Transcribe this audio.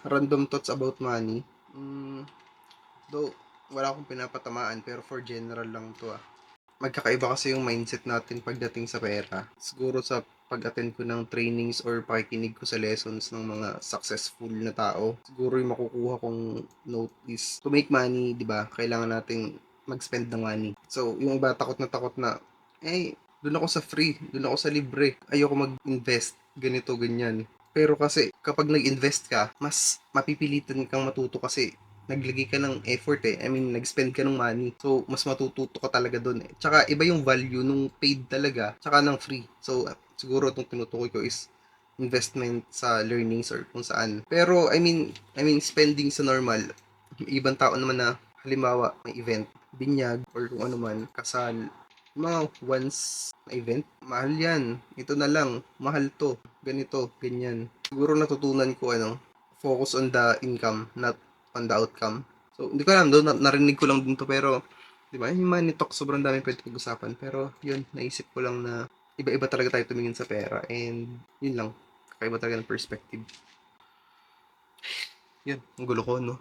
random thoughts about money. Though, wala akong pinapatamaan, pero for general lang to. Magkakaiba kasi yung mindset natin pagdating sa pera. Siguro sa pag-attend ko ng trainings or pakikinig ko sa lessons ng mga successful na tao, siguro yung makukuha kong note is to make money, di ba? Kailangan nating mag-spend ng money. So, yung iba takot na, doon ako sa free, doon ako sa libre. Ayoko mag-invest, ganito, ganyan. Pero kasi kapag nag-invest ka, mas mapipilitan kang matuto kasi naglagay ka ng effort eh. I mean, nag-spend ka ng money. So, mas matututo ka talaga doon eh. Tsaka, iba yung value nung paid talaga, tsaka ng free. So, siguro itong tinutukoy ko is investment sa learnings or kung saan. Pero, I mean, spending sa normal, ibang tao naman na, halimbawa, may event, binyag, or kung ano man, kasal, mga once na event, mahal yan. Ito na lang, mahal to, ganito, ganyan. Siguro natutunan ko, focus on the income, not on the outcome. So, hindi ko alam, doon, narinig ko lang din to, pero, di ba, yung money talk, sobrang dami pwede pag-usapan. Pero, yun, naisip ko lang na, iba-iba talaga tayo tumingin sa pera, and, yun lang, kakaiba talaga ng perspective. Yun, ang gulo ko, no?